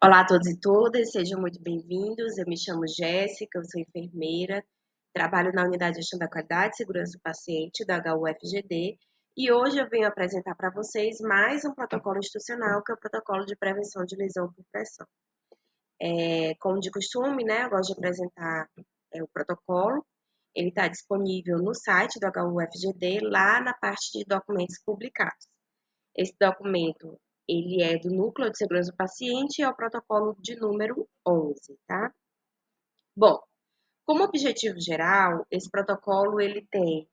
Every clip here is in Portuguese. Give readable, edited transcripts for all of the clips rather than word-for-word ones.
Olá a todos e todas, sejam muito bem-vindos. Eu me chamo Jéssica, eu sou enfermeira, trabalho na Unidade de Gestão da Qualidade e Segurança do Paciente da HUFGD e hoje eu venho apresentar para vocês mais um protocolo institucional, que é o protocolo de prevenção de lesão por pressão. Como de costume, né, eu gosto de apresentar o protocolo. Ele está disponível no site do HUFGD, lá na parte de documentos publicados. Esse documento, ele é do Núcleo de Segurança do Paciente e é o protocolo de número 11, tá? Bom, como objetivo geral, esse protocolo, ele tem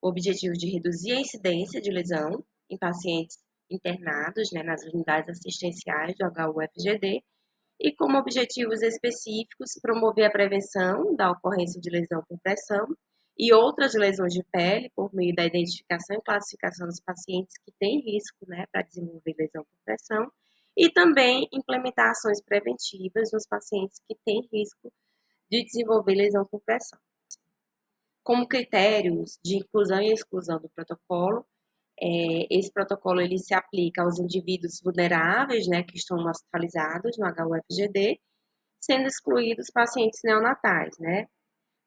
o objetivo de reduzir a incidência de lesão em pacientes internados, né, nas unidades assistenciais do HUFGD, e como objetivos específicos, promover a prevenção da ocorrência de lesão por pressão e outras lesões de pele por meio da identificação e classificação dos pacientes que têm risco, né, para desenvolver lesão por pressão, e também implementar ações preventivas nos pacientes que têm risco de desenvolver lesão por pressão. Como critérios de inclusão e exclusão do protocolo, esse protocolo ele se aplica aos indivíduos vulneráveis, né, que estão hospitalizados no HUFGD, sendo excluídos pacientes neonatais, né?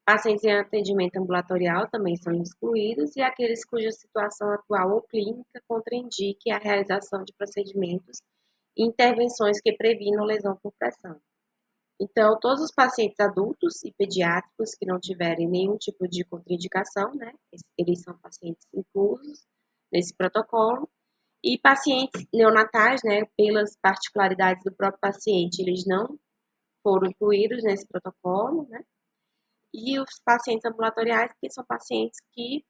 Pacientes em atendimento ambulatorial também são excluídos e aqueles cuja situação atual ou clínica contraindique a realização de procedimentos e intervenções que previnam lesão por pressão. Então, todos os pacientes adultos e pediátricos que não tiverem nenhum tipo de contraindicação, né? Eles são pacientes inclusos nesse protocolo. E pacientes neonatais, né? Pelas particularidades do próprio paciente, eles não foram incluídos nesse protocolo, né? E os pacientes ambulatoriais, que são pacientes que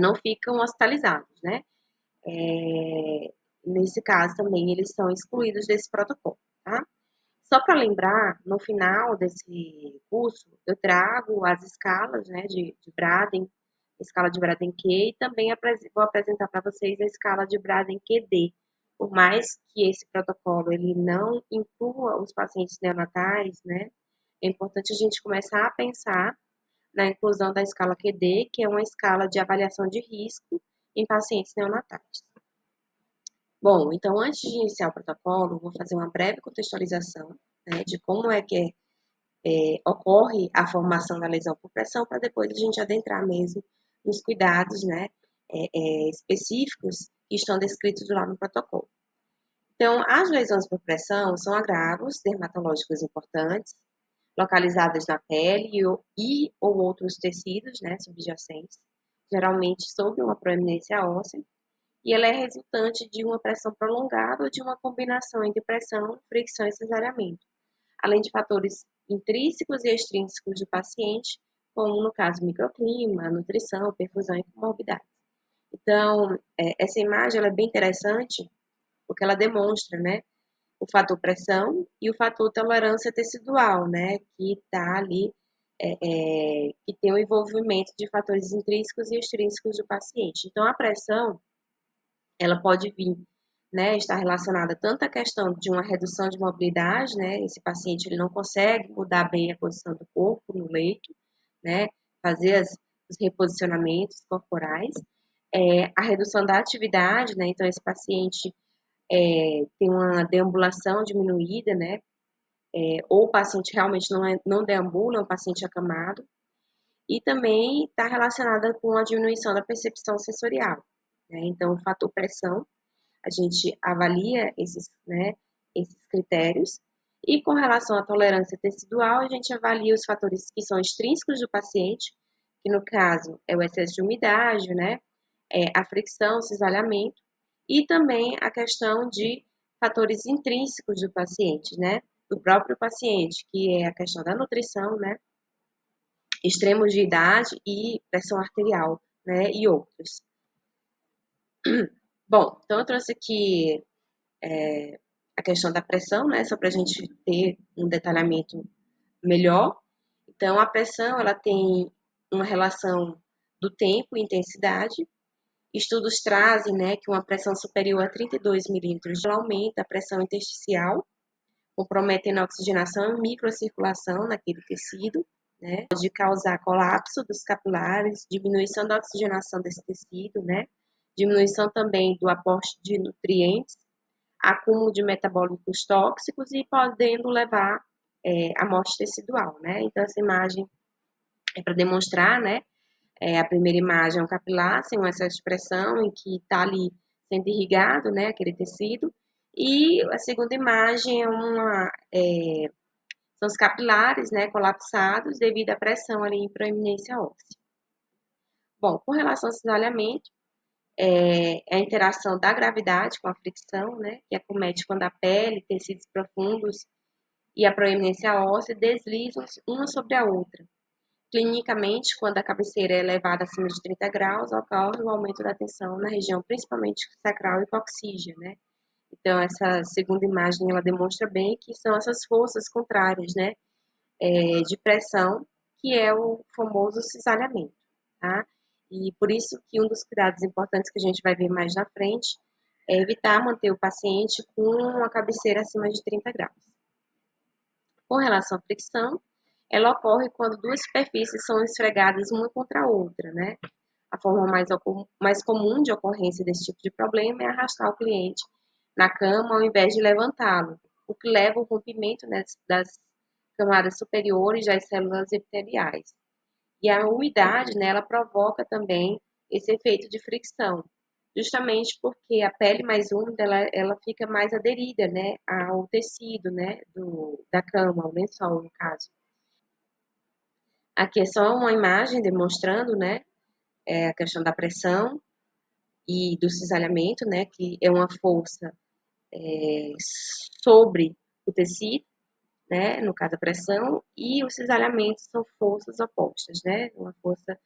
não ficam hospitalizados, né? Nesse caso também eles são excluídos desse protocolo, tá? Só para lembrar, no final desse curso, eu trago as escalas, né, de Braden, escala de Braden-Q, e também vou apresentar para vocês a escala de Braden-QD. Por mais que esse protocolo ele não inclua os pacientes neonatais, né, é importante a gente começar a pensar na inclusão da escala QD, que é uma escala de avaliação de risco em pacientes neonatais. Bom, então antes de iniciar o protocolo, vou fazer uma breve contextualização, né, de como é que ocorre a formação da lesão por pressão, para depois a gente adentrar mesmo nos cuidados, né, específicos que estão descritos lá no protocolo. Então, as lesões por pressão são agravos dermatológicos importantes, localizadas na pele ou outros tecidos, né, subjacentes, geralmente sob uma proeminência óssea, e ela é resultante de uma pressão prolongada ou de uma combinação entre pressão, fricção e cesariamento, além de fatores intrínsecos e extrínsecos do paciente, como no caso microclima, nutrição, perfusão e comorbidade. Então, essa imagem ela é bem interessante porque ela demonstra, né, o fator pressão e o fator tolerância tecidual, né, que está ali, que tem o envolvimento de fatores intrínsecos e extrínsecos do paciente. Então, a pressão, ela pode vir, né, estar relacionada tanto à questão de uma redução de mobilidade, né, esse paciente ele não consegue mudar bem a posição do corpo no leito, né, fazer os reposicionamentos corporais, a redução da atividade, né, então esse paciente tem uma deambulação diminuída, né, ou o paciente realmente não deambula, é um paciente acamado, e também está relacionada com a diminuição da percepção sensorial, né, então o fator pressão, a gente avalia né, esses critérios, e com relação à tolerância tecidual, a gente avalia os fatores que são extrínsecos do paciente, que no caso é o excesso de umidade, né, a fricção, o cisalhamento, e também a questão de fatores intrínsecos do paciente, né, do próprio paciente, que é a questão da nutrição, né, extremos de idade e pressão arterial, né, e outros. Bom, então eu trouxe aqui a questão da pressão, né, só para a gente ter um detalhamento melhor. Então, a pressão, ela tem uma relação do tempo e intensidade. Estudos trazem, né, que uma pressão superior a 32 milímetros aumenta a pressão intersticial, comprometendo a oxigenação e microcirculação naquele tecido, né, pode causar colapso dos capilares, diminuição da oxigenação desse tecido, né, diminuição também do aporte de nutrientes, acúmulo de metabólicos tóxicos e podendo levar à morte tecidual, né? Então, essa imagem é para demonstrar, né? A primeira imagem é um capilar, sem essa expressão, em que está ali sendo irrigado, né? Aquele tecido. E a segunda imagem são os capilares, né? Colapsados devido à pressão ali em proeminência óssea. Bom, com relação ao cisalhamento, a interação da gravidade com a fricção, né? Que acomete quando a pele, tecidos profundos e a proeminência óssea deslizam uma sobre a outra. Clinicamente, quando a cabeceira é elevada acima de 30 graus, ocorre o aumento da tensão na região principalmente sacral e coxígea, né? Então, essa segunda imagem, ela demonstra bem que são essas forças contrárias, né? De pressão, que é o famoso cisalhamento, tá? E por isso que um dos cuidados importantes que a gente vai ver mais na frente é evitar manter o paciente com a cabeceira acima de 30 graus. Com relação à fricção, ela ocorre quando duas superfícies são esfregadas uma contra a outra, né? A forma mais comum de ocorrência desse tipo de problema é arrastar o cliente na cama ao invés de levantá-lo, o que leva ao rompimento, né, das camadas superiores das células epiteliais. E a umidade, né, ela provoca também esse efeito de fricção, justamente porque a pele mais úmida, ela fica mais aderida, né, ao tecido, né, da cama, ao lençol, no caso. Aqui é só uma imagem demonstrando, né, a questão da pressão e do cisalhamento, né, que é uma força sobre o tecido, né, no caso a pressão, e o cisalhamento são forças opostas, né, uma força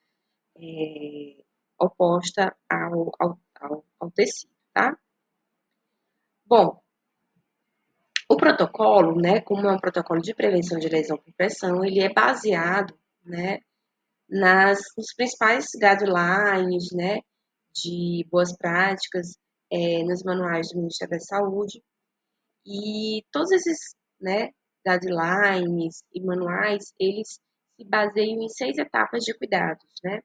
oposta ao tecido, tá? Bom, o protocolo, né, como é um protocolo de prevenção de lesão por pressão, ele é baseado, né, nos principais guidelines, né, de boas práticas, nos manuais do Ministério da Saúde, e todos esses, né, guidelines e manuais, eles se baseiam em 6 etapas de cuidados, né,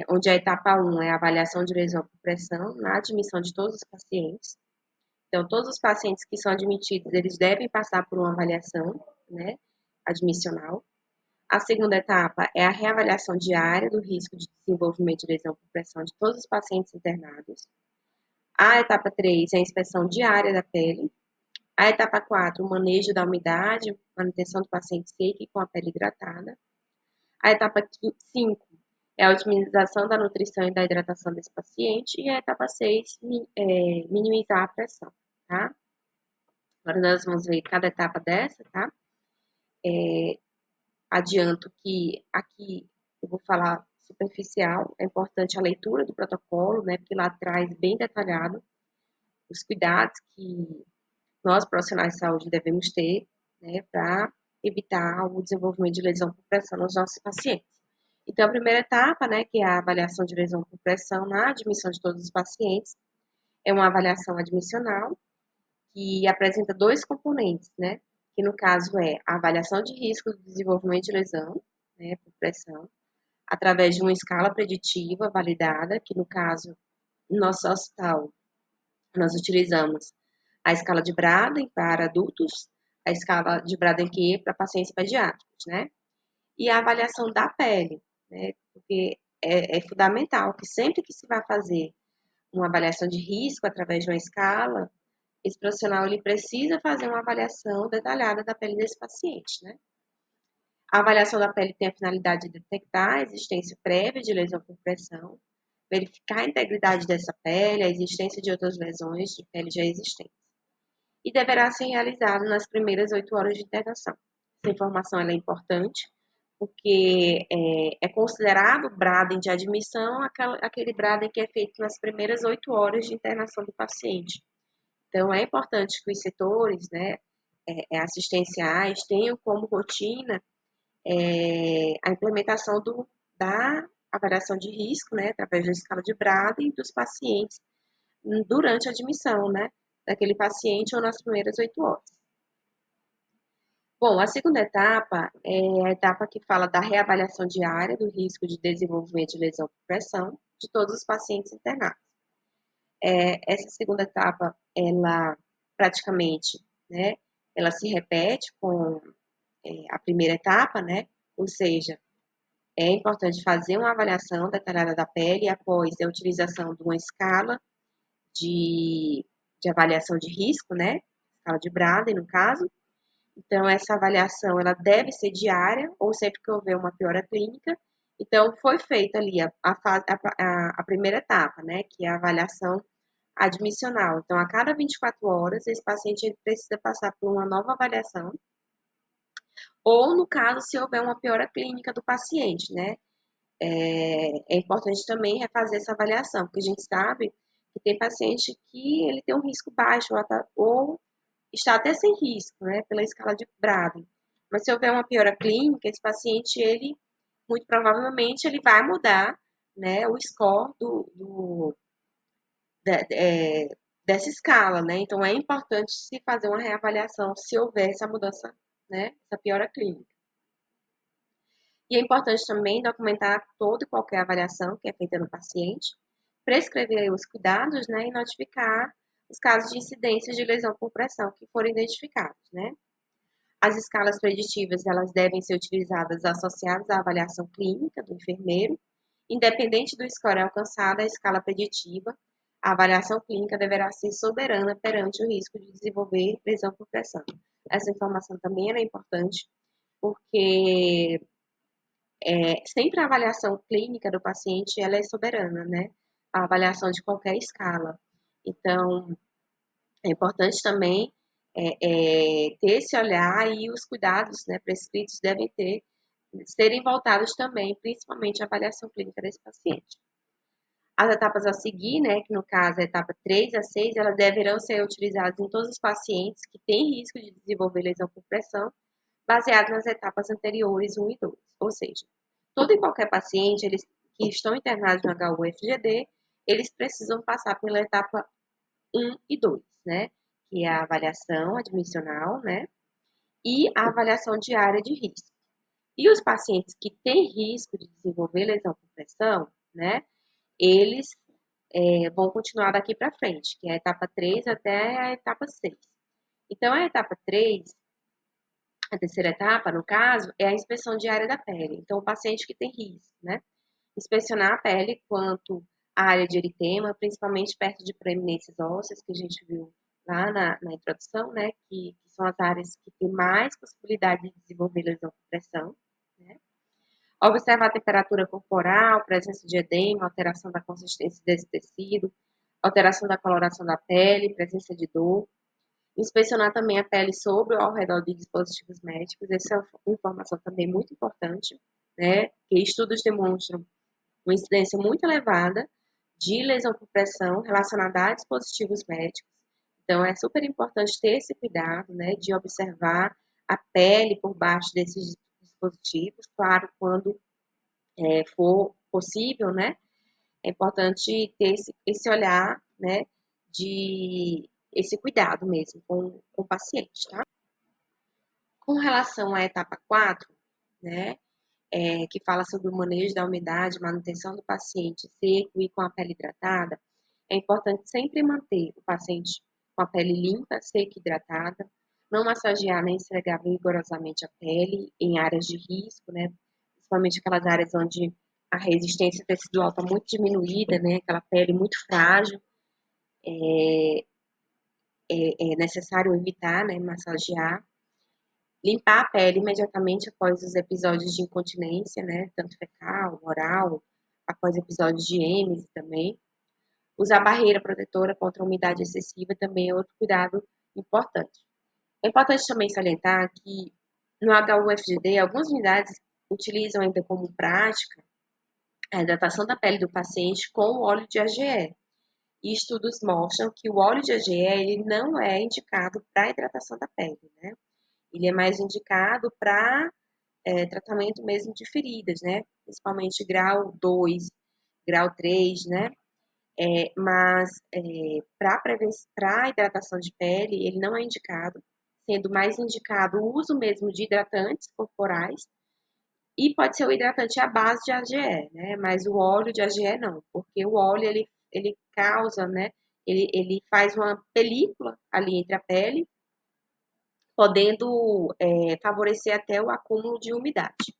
onde a etapa 1 é a avaliação de lesão por pressão na admissão de todos os pacientes. Então, todos os pacientes que são admitidos, eles devem passar por uma avaliação, né, admissional. A segunda etapa é a reavaliação diária do risco de desenvolvimento de lesão por pressão de todos os pacientes internados. A etapa 3 é a inspeção diária da pele. A etapa 4, o manejo da umidade, manutenção do paciente seco e com a pele hidratada. A etapa 5 é a otimização da nutrição e da hidratação desse paciente. E a etapa 6, minimizar a pressão, tá? Agora nós vamos ver cada etapa dessa, tá? Adianto que aqui eu vou falar superficial, é importante a leitura do protocolo, né? Porque lá traz bem detalhado os cuidados que nós, profissionais de saúde, devemos ter, né? Para evitar o desenvolvimento de lesão por pressão nos nossos pacientes. Então, a primeira etapa, né, que é a avaliação de lesão por pressão na admissão de todos os pacientes, é uma avaliação admissional, que apresenta dois componentes, né, que no caso é a avaliação de risco do desenvolvimento de lesão, né, por pressão, através de uma escala preditiva validada, que no caso, no nosso hospital, nós utilizamos a escala de Braden para adultos, a escala de Braden-Q para pacientes pediátricos, né, e a avaliação da pele, né, porque é fundamental que sempre que se vai fazer uma avaliação de risco através de uma escala, esse profissional ele precisa fazer uma avaliação detalhada da pele desse paciente, né? A avaliação da pele tem a finalidade de detectar a existência prévia de lesão por pressão, verificar a integridade dessa pele, a existência de outras lesões de pele já existentes. E deverá ser realizado nas primeiras 8 horas de internação. Essa informação é importante, porque é considerado Braden de admissão aquele Braden que é feito nas primeiras 8 horas de internação do paciente. Então, é importante que os setores, né, assistenciais tenham como rotina a implementação da avaliação de risco, né, através da escala de Braden dos pacientes durante a admissão, né, daquele paciente ou nas primeiras 8 horas. Bom, a segunda etapa é a etapa que fala da reavaliação diária do risco de desenvolvimento de lesão por pressão de todos os pacientes internados. Essa segunda etapa ela praticamente, né, ela se repete com a primeira etapa, né, ou seja, é importante fazer uma avaliação detalhada da pele após a utilização de uma escala de, de avaliação de risco, né, escala de Braden, no caso. Então, essa avaliação ela deve ser diária ou sempre que houver uma piora clínica. Então, foi feita ali a primeira etapa, né, que é a avaliação admissional. Então, a cada 24 horas, esse paciente ele precisa passar por uma nova avaliação, ou no caso, se houver uma piora clínica do paciente, né? É importante também refazer essa avaliação, porque a gente sabe que tem paciente que ele tem um risco baixo ou está até sem risco, né, pela escala de Braden. Mas se houver uma piora clínica, esse paciente, ele, muito provavelmente, ele vai mudar, né, o score dessa escala, né? Então, é importante se fazer uma reavaliação se houver essa mudança, né, essa piora clínica. E é importante também documentar toda e qualquer avaliação que é feita no paciente, prescrever os cuidados, né, e notificar os casos de incidência de lesão por pressão que forem identificados, né? As escalas preditivas, elas devem ser utilizadas associadas à avaliação clínica do enfermeiro. Independente do score alcançado, a escala preditiva, a avaliação clínica deverá ser soberana perante o risco de desenvolver lesão por pressão. Essa informação também é importante, porque sempre a avaliação clínica do paciente, ela é soberana, né? A avaliação de qualquer escala. Então, é importante também ter esse olhar e os cuidados, né, prescritos devem serem voltados também, principalmente à avaliação clínica desse paciente. As etapas a seguir, né, que no caso é a etapa 3 a 6, elas deverão ser utilizadas em todos os pacientes que têm risco de desenvolver lesão por pressão, baseado nas etapas anteriores 1 e 2. Ou seja, todo e qualquer paciente que estão internados no HUFGD, eles precisam passar pela etapa 1 e 2, né? Que é a avaliação admissional, né? E a avaliação diária de risco. E os pacientes que têm risco de desenvolver lesão por pressão, né? Eles vão continuar daqui para frente, que é a etapa 3 até a etapa 6. Então, a etapa 3, a terceira etapa, no caso, é a inspeção diária da pele. Então, o paciente que tem risco, né? Inspecionar a pele quanto à área de eritema, principalmente perto de proeminências ósseas, que a gente viu lá na introdução, né? Que são as áreas que têm mais possibilidade de desenvolver lesão por pressão, né? Observar a temperatura corporal, presença de edema, alteração da consistência desse tecido, alteração da coloração da pele, presença de dor. Inspecionar também a pele sobre ou ao redor de dispositivos médicos. Essa é uma informação também muito importante, né? Que estudos demonstram uma incidência muito elevada de lesão por pressão relacionada a dispositivos médicos. Então, é super importante ter esse cuidado, né, de observar a pele por baixo desses dispositivos, claro, quando for possível, né, é importante ter esse olhar, né, de esse cuidado mesmo com o paciente, tá? Com relação à etapa 4, né, que fala sobre o manejo da umidade, manutenção do paciente seco e com a pele hidratada, é importante sempre manter o paciente com a pele limpa, seca e hidratada, não massagear nem esfregar vigorosamente a pele em áreas de risco, né? Principalmente aquelas áreas onde a resistência tecidual está muito diminuída, né? Aquela pele muito frágil. É necessário evitar, né, massagear. Limpar a pele imediatamente após os episódios de incontinência, né? Tanto fecal, oral, após episódios de EMS também. Usar barreira protetora contra a umidade excessiva também é outro cuidado importante. É importante também salientar que no HUFGD, algumas unidades utilizam ainda como prática a hidratação da pele do paciente com o óleo de AGE. E estudos mostram que o óleo de AGE ele não é indicado para hidratação da pele, né? Ele é mais indicado para tratamento mesmo de feridas, né? Principalmente grau 2, grau 3, né? Mas para hidratação de pele, ele não é indicado, sendo mais indicado o uso mesmo de hidratantes corporais e pode ser o hidratante à base de AGE, né? Mas o óleo de AGE não, porque o óleo ele causa, né, Ele faz uma película ali entre a pele, podendo favorecer até o acúmulo de umidade.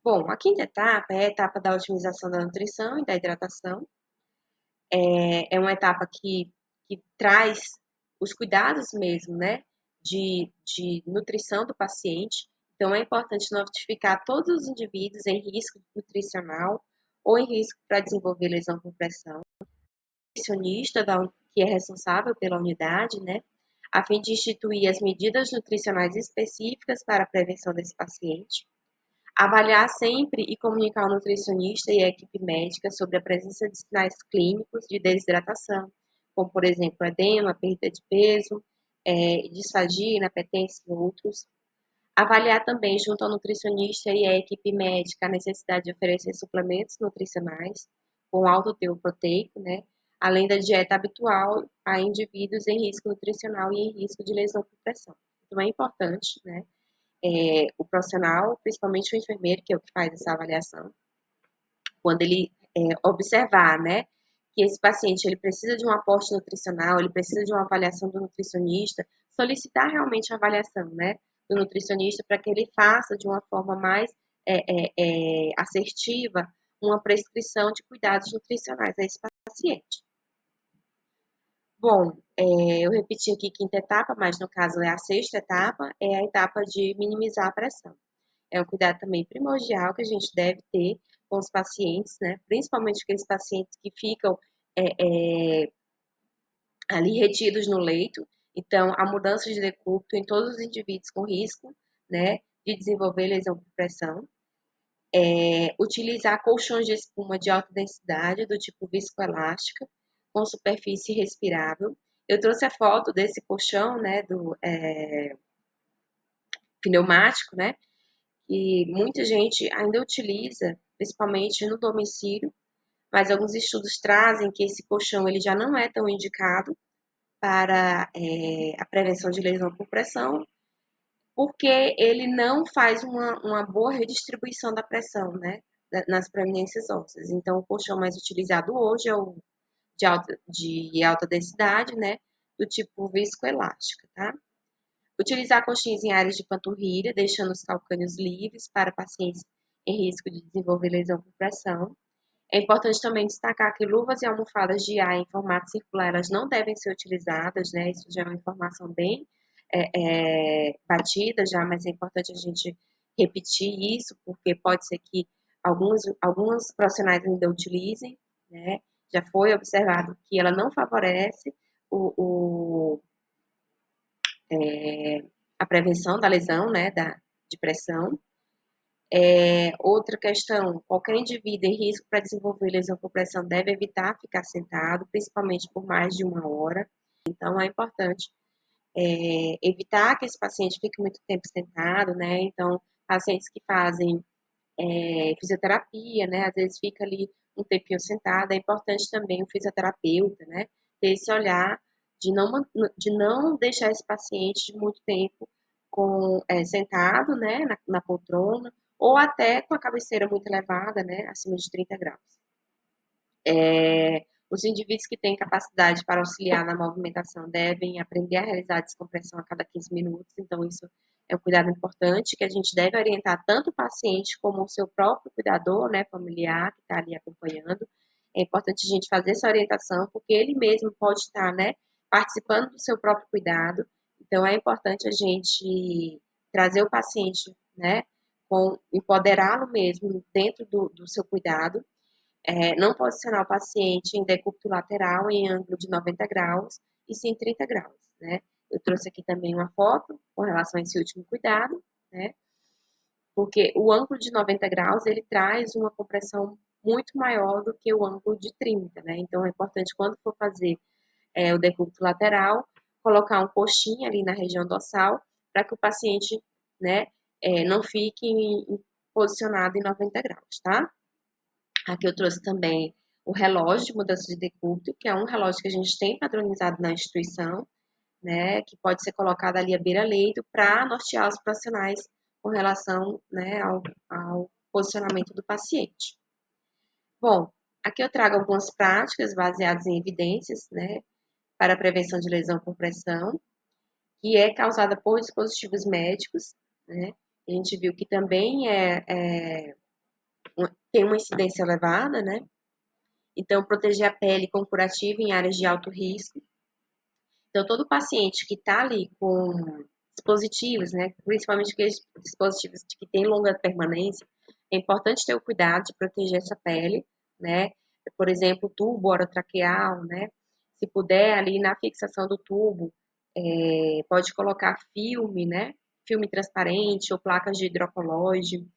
Bom, a quinta etapa é a etapa da otimização da nutrição e da hidratação. É uma etapa que traz os cuidados mesmo, né, de nutrição do paciente. Então, é importante notificar todos os indivíduos em risco nutricional ou em risco para desenvolver lesão por pressão. O nutricionista que é responsável pela unidade, né, a fim de instituir as medidas nutricionais específicas para a prevenção desse paciente. Avaliar sempre e comunicar ao nutricionista e à equipe médica sobre a presença de sinais clínicos de desidratação, como, por exemplo, edema, perda de peso, disfagia, inapetência e outros. Avaliar também, junto ao nutricionista e à equipe médica, a necessidade de oferecer suplementos nutricionais com alto teor proteico, né? Além da dieta habitual a indivíduos em risco nutricional e em risco de lesão por pressão. Então, é importante, né? O profissional, principalmente o enfermeiro, que é o que faz essa avaliação, quando ele observar, né, que esse paciente ele precisa de um aporte nutricional, ele precisa de uma avaliação do nutricionista, solicitar realmente a avaliação, né, do nutricionista para que ele faça de uma forma mais assertiva uma prescrição de cuidados nutricionais a esse paciente. Bom, eu repeti aqui quinta etapa, mas no caso é a sexta etapa, é a etapa de minimizar a pressão. É um cuidado também primordial que a gente deve ter com os pacientes, né? Principalmente aqueles pacientes que ficam ali retidos no leito. Então, a mudança de decúbito em todos os indivíduos com risco, né, de desenvolver lesão por pressão. Utilizar colchões de espuma de alta densidade, do tipo viscoelástica, com superfície respirável. Eu trouxe a foto desse colchão, né, do pneumático, né, que muita gente ainda utiliza, principalmente no domicílio, mas alguns estudos trazem que esse colchão ele já não é tão indicado para a prevenção de lesão por pressão, porque ele não faz uma boa redistribuição da pressão, né, nas proeminências ósseas. Então, o colchão mais utilizado hoje é o de alta densidade, né, do tipo viscoelástica, tá? Utilizar coxins em áreas de panturrilha, deixando os calcâneos livres para pacientes em risco de desenvolver lesão por pressão. É importante também destacar que luvas e almofadas de ar em formato circular elas não devem ser utilizadas, né? Isso já é uma informação bem batida já, mas é importante a gente repetir isso, porque pode ser que alguns profissionais ainda utilizem, né? Já foi observado que ela não favorece a prevenção da lesão, né? De pressão. Outra questão, qualquer indivíduo em risco para desenvolver lesão por pressão deve evitar ficar sentado, principalmente por mais de 1 hora. Então, é importante evitar que esse paciente fique muito tempo sentado, né? Então, pacientes que fazem fisioterapia, né? Às vezes fica ali um tempinho sentado. É importante também o fisioterapeuta, né? Ter esse olhar de não deixar esse paciente muito tempo sentado, né? Na poltrona, ou até com a cabeceira muito elevada, né? Acima de 30 graus. Os indivíduos que têm capacidade para auxiliar na movimentação devem aprender a realizar a descompressão a cada 15 minutos, então isso é um cuidado importante que a gente deve orientar tanto o paciente como o seu próprio cuidador, né, familiar, que está ali acompanhando. É importante a gente fazer essa orientação, porque ele mesmo pode estar, né, participando do seu próprio cuidado, então é importante a gente trazer o paciente, né, empoderá-lo mesmo dentro do seu cuidado. Não posicionar o paciente em decúbito lateral em ângulo de 90 graus e sim 30 graus, né? Eu trouxe aqui também uma foto com relação a esse último cuidado, né? Porque o ângulo de 90 graus, ele traz uma compressão muito maior do que o ângulo de 30, né? Então, é importante, quando for fazer o decúbito lateral, colocar um coxinho ali na região dorsal, para que o paciente, né, não fique posicionado em 90 graus, tá? Aqui eu trouxe também o relógio de mudança de decúbito, que é um relógio que a gente tem padronizado na instituição, né, que pode ser colocado ali à beira-leito para nortear os profissionais com relação, né, ao posicionamento do paciente. Bom, Aqui eu trago algumas práticas baseadas em evidências, né, para a prevenção de lesão por pressão, que é causada por dispositivos médicos, né? A gente viu que também tem uma incidência elevada, né? Então, proteger a pele com curativo em áreas de alto risco. Então, todo paciente que está ali com dispositivos, né, principalmente aqueles dispositivos que têm longa permanência, é importante ter o cuidado de proteger essa pele, né? Por exemplo, tubo orotraqueal, né? Se puder, ali na fixação do tubo, pode colocar filme, né? Filme transparente ou placas de hidrocolóide.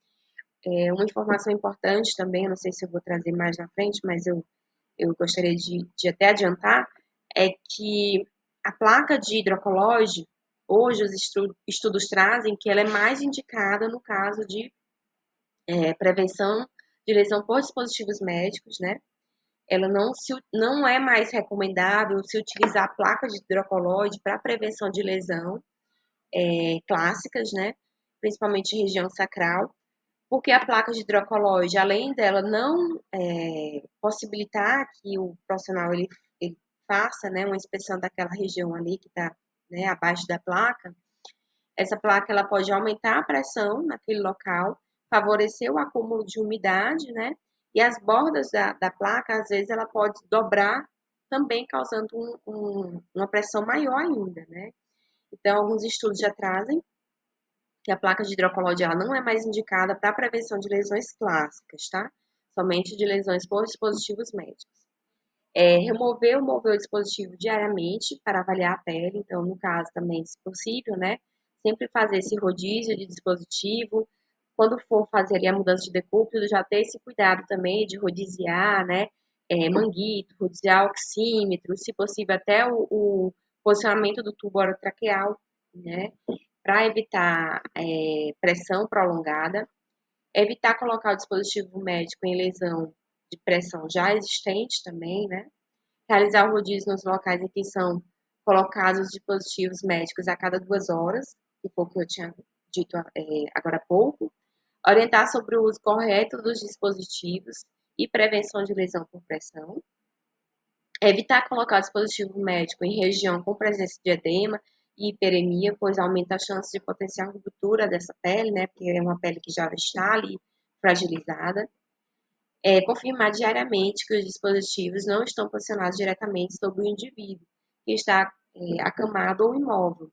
Uma informação importante também, não sei se eu vou trazer mais na frente, mas eu gostaria de até adiantar, é que a placa de hidrocolóide, hoje os estudos trazem que ela é mais indicada no caso de prevenção de lesão por dispositivos médicos, né? Ela não é mais recomendável se utilizar a placa de hidrocolóide para prevenção de lesão clássicas, né? Principalmente em região sacral, porque a placa de hidrocolóide, além dela não possibilitar que o profissional ele faça, né, uma inspeção daquela região ali que está, né, abaixo da placa, essa placa ela pode aumentar a pressão naquele local, favorecer o acúmulo de umidade, né, e as bordas da placa, às vezes, ela pode dobrar também causando uma pressão maior ainda, né. Então, alguns estudos já trazem que a placa de hidrocolóide ela não é mais indicada para prevenção de lesões clássicas, tá? Somente de lesões por dispositivos médicos. Remover ou mover o dispositivo diariamente para avaliar a pele, então, no caso também, se possível, né? Sempre fazer esse rodízio de dispositivo. Quando for fazer ali a mudança de decúbito, já ter esse cuidado também de rodiziar, né? Manguito, rodiziar oxímetro, se possível, até o posicionamento do tubo orotraqueal, né? Para evitar pressão prolongada, evitar colocar o dispositivo médico em lesão de pressão já existente também, né? Realizar o rodízio nos locais em que são colocados os dispositivos médicos a cada 2 horas, que foi o que eu tinha dito agora há pouco. Orientar sobre o uso correto dos dispositivos e prevenção de lesão por pressão. Evitar colocar o dispositivo médico em região com presença de edema e hiperemia, pois aumenta a chance de potencial ruptura dessa pele, né? Porque é uma pele que já está ali fragilizada. Confirmar diariamente que os dispositivos não estão posicionados diretamente sobre o indivíduo que está acamado ou imóvel.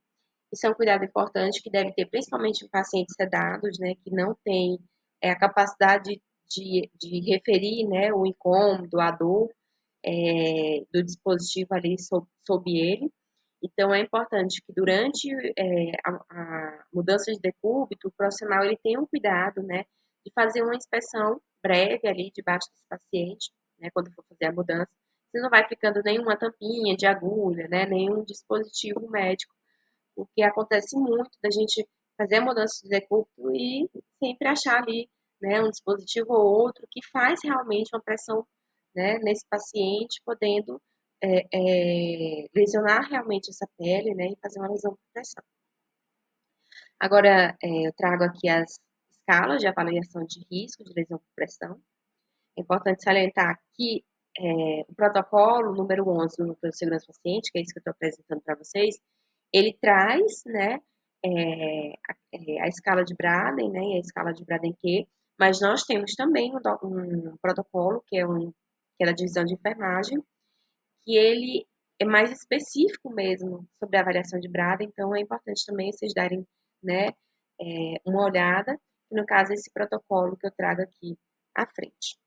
Isso é um cuidado importante que deve ter principalmente em pacientes sedados, né? Que não têm a capacidade de referir, né? O incômodo, a dor do dispositivo ali sob ele. Então, é importante que durante a mudança de decúbito, o profissional ele tenha um cuidado, né, de fazer uma inspeção breve ali debaixo desse paciente, né, quando for fazer a mudança. Se não vai ficando nenhuma tampinha de agulha, né, nenhum dispositivo médico, porque acontece muito da gente fazer a mudança de decúbito e sempre achar ali, né, um dispositivo ou outro que faz realmente uma pressão, né, nesse paciente, podendo lesionar realmente essa pele, né, e fazer uma lesão por pressão. Agora, eu trago aqui as escalas de avaliação de risco de lesão por pressão. É importante salientar que o protocolo número 11 do Núcleo de Segurança do Paciente, que é isso que eu estou apresentando para vocês, ele traz, né, a escala de Braden, né, e a escala de Braden-Q, mas nós temos também um protocolo, que é da divisão de enfermagem, que ele é mais específico mesmo sobre a avaliação de Braden, então é importante também vocês darem, né, uma olhada, no caso, esse protocolo que eu trago aqui à frente.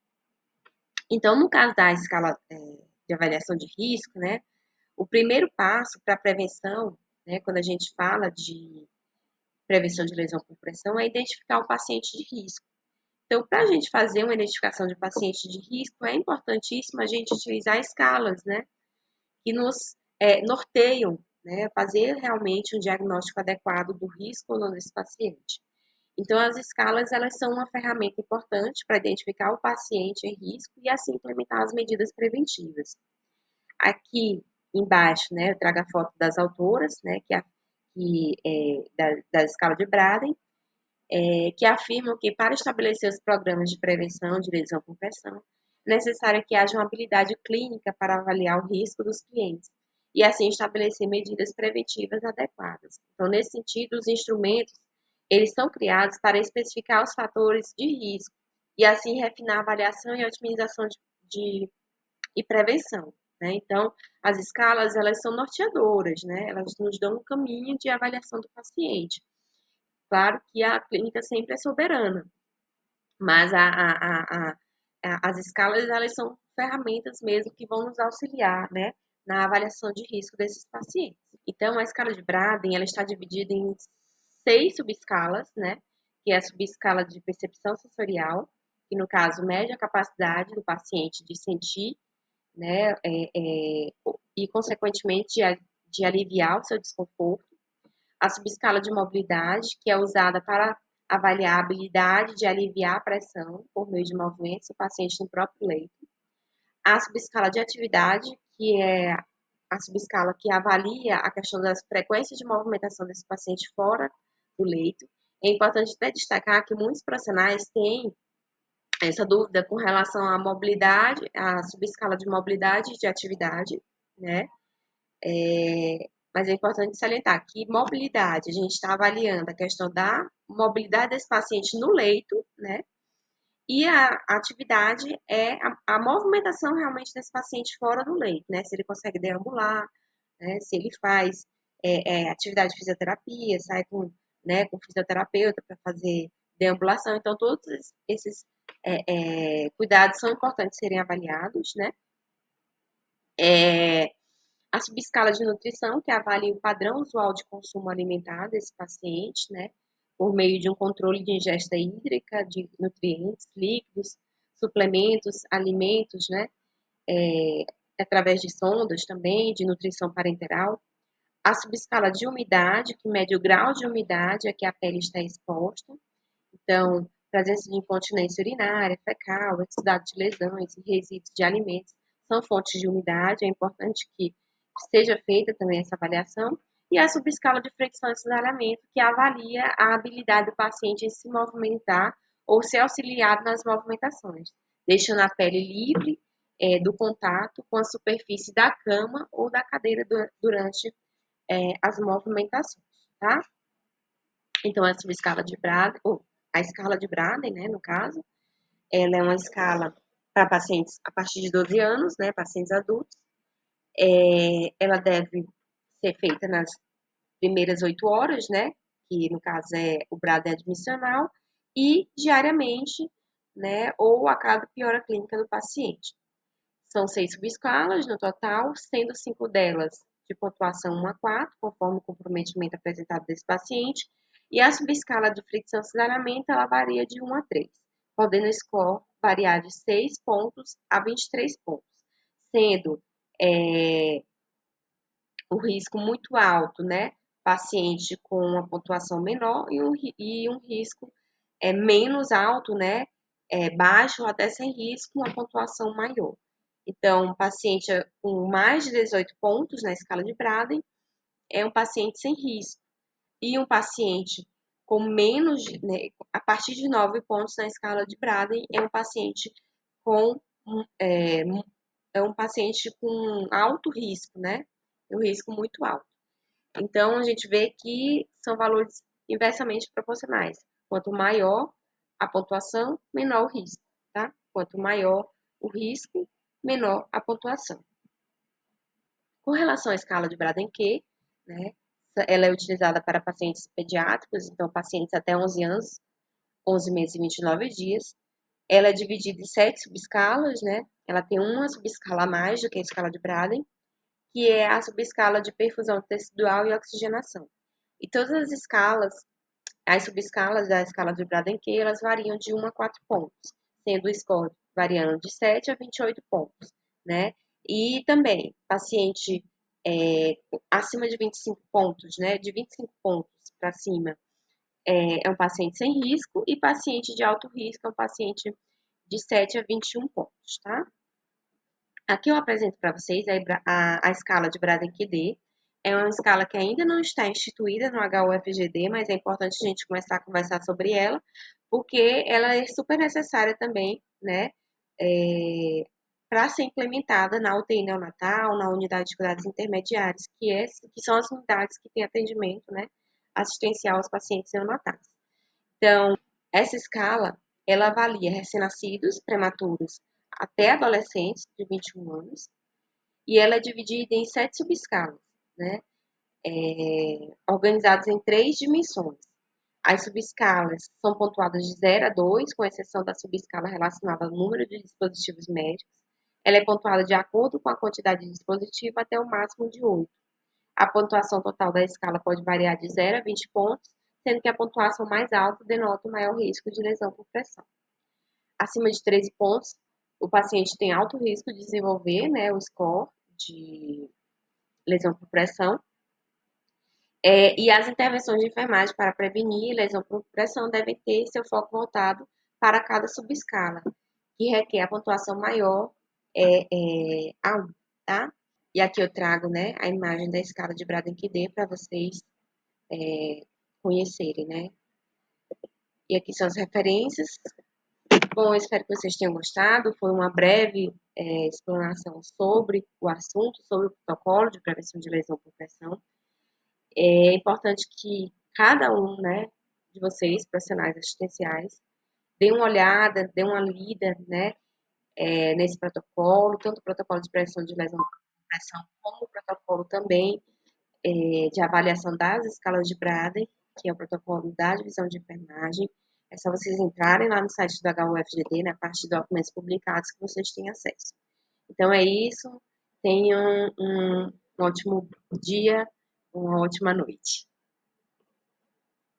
Então, no caso da escala de avaliação de risco, né, o primeiro passo para a prevenção, né, quando a gente fala de prevenção de lesão por pressão, é identificar o paciente de risco. Então, para a gente fazer uma identificação de paciente de risco, é importantíssimo a gente utilizar escalas, né, que nos norteiam, né, fazer realmente um diagnóstico adequado do risco ou não desse paciente. Então, as escalas, elas são uma ferramenta importante para identificar o paciente em risco e assim implementar as medidas preventivas. Aqui embaixo, né, eu trago a foto das autoras, né, da escala de Braden, que afirmam que para estabelecer os programas de prevenção de lesão por pressão, necessário que haja uma habilidade clínica para avaliar o risco dos clientes e assim estabelecer medidas preventivas adequadas. Então, nesse sentido, os instrumentos, eles são criados para especificar os fatores de risco e assim refinar a avaliação e otimização e prevenção, né? Então, as escalas, elas são norteadoras, né? Elas nos dão um caminho de avaliação do paciente. Claro que a clínica sempre é soberana, mas as escalas, elas são ferramentas mesmo que vão nos auxiliar, né, na avaliação de risco desses pacientes. Então, a escala de Braden, ela está dividida em 6 subescalas, né, que é a subescala de percepção sensorial, que no caso mede a capacidade do paciente de sentir, né, e consequentemente de aliviar o seu desconforto. A subescala de mobilidade, que é usada para avaliar a habilidade de aliviar a pressão por meio de movimentos do paciente no próprio leito. A subescala de atividade, que é a subescala que avalia a questão das frequências de movimentação desse paciente fora do leito. É importante até destacar que muitos profissionais têm essa dúvida com relação à mobilidade, à subescala de mobilidade e de atividade, né? Mas é importante salientar que mobilidade, a gente está avaliando a questão da mobilidade desse paciente no leito, né? E a atividade é a movimentação realmente desse paciente fora do leito, né? Se ele consegue deambular, né? Se ele faz atividade de fisioterapia, sai com fisioterapeuta para fazer deambulação. Então, todos esses cuidados são importantes serem avaliados, né? A subescala de nutrição, que avalia o padrão usual de consumo alimentar desse paciente, né, por meio de um controle de ingesta hídrica, de nutrientes, líquidos, suplementos, alimentos, né, através de sondas também, de nutrição parenteral. A subescala de umidade, que mede o grau de umidade a que a pele está exposta. Então, presença de incontinência urinária, fecal, necessidade de lesões e resíduos de alimentos são fontes de umidade. É importante que seja feita também essa avaliação. E a subescala de fricção e cisalhamento, que avalia a habilidade do paciente em se movimentar ou ser auxiliado nas movimentações, deixando a pele livre do contato com a superfície da cama ou da cadeira durante as movimentações, tá? Então, a subescala de Braden, ou a escala de Braden, né, no caso, ela é uma escala para pacientes a partir de 12 anos, né, pacientes adultos. Ela deve ser feita nas primeiras 8 horas, né, que no caso é o Braden admissional, e diariamente, né, ou a cada piora clínica do paciente. São 6 subescalas no total, sendo 5 delas de pontuação 1 a 4, conforme o comprometimento apresentado desse paciente, e a subescala de fricção e cisalhamento, ela varia de 1 a 3, podendo o score variar de 6 pontos a 23 pontos, sendo o risco muito alto, né, paciente com uma pontuação menor e um risco menos alto, né, baixo até sem risco, uma pontuação maior. Então, paciente com mais de 18 pontos na escala de Braden é um paciente sem risco. E um paciente com menos, né, a partir de 9 pontos na escala de Braden é um paciente com é, um paciente com alto risco, né? Um risco muito alto. Então, a gente vê que são valores inversamente proporcionais. Quanto maior a pontuação, menor o risco, tá? Quanto maior o risco, menor a pontuação. Com relação à escala de Braden-Q, né, ela é utilizada para pacientes pediátricos, então pacientes até 11 anos, 11 meses e 29 dias. Ela é dividida em 7 subescalas, né? Ela tem uma subescala a mais do que a escala de Braden, que é a subescala de perfusão tecidual e oxigenação. E todas as subescalas da escala de Braden-Q, elas variam de 1 a 4 pontos, sendo o score variando de 7 a 28 pontos, né? E também, paciente acima de 25 pontos, né? De 25 pontos para cima, é um paciente sem risco, e paciente de alto risco é um paciente de 7 a 21 pontos, tá? Aqui eu apresento para vocês a escala de Braden-QD. É uma escala que ainda não está instituída no HUFGD, mas é importante a gente começar a conversar sobre ela, porque ela é super necessária também, né, para ser implementada na UTI neonatal, na unidade de cuidados intermediários, que são as unidades que têm atendimento, né, assistencial aos pacientes neonatais. Então, essa escala, ela avalia recém-nascidos, prematuros, até adolescentes de 21 anos, e ela é dividida em 7 subescalas, né, organizadas em 3 dimensões. As subescalas são pontuadas de 0 a 2, com exceção da subescala relacionada ao número de dispositivos médicos. Ela é pontuada de acordo com a quantidade de dispositivo até o máximo de 8. A pontuação total da escala pode variar de 0 a 20 pontos, sendo que a pontuação mais alta denota o maior risco de lesão por pressão. Acima de 13 pontos, o paciente tem alto risco de desenvolver, né, o score de lesão por pressão. E as intervenções de enfermagem para prevenir lesão por pressão devem ter seu foco voltado para cada subescala, que requer a pontuação maior a 1, tá? E aqui eu trago, né, a imagem da escala de Braden-Quidé para vocês conhecerem, né? E aqui são as referências. Bom, eu espero que vocês tenham gostado. Foi uma breve explanação sobre o assunto, sobre o protocolo de prevenção de lesão por pressão. É importante que cada um, né, de vocês, profissionais assistenciais, dê uma olhada, dê uma lida, né, nesse protocolo, tanto o protocolo de prevenção de lesão por pressão, como o protocolo também de avaliação das escalas de Braden, que é o protocolo da divisão de enfermagem. É só vocês entrarem lá no site do HUFGD, na parte de documentos publicados, que vocês têm acesso. Então é isso. Tenham um ótimo dia, uma ótima noite.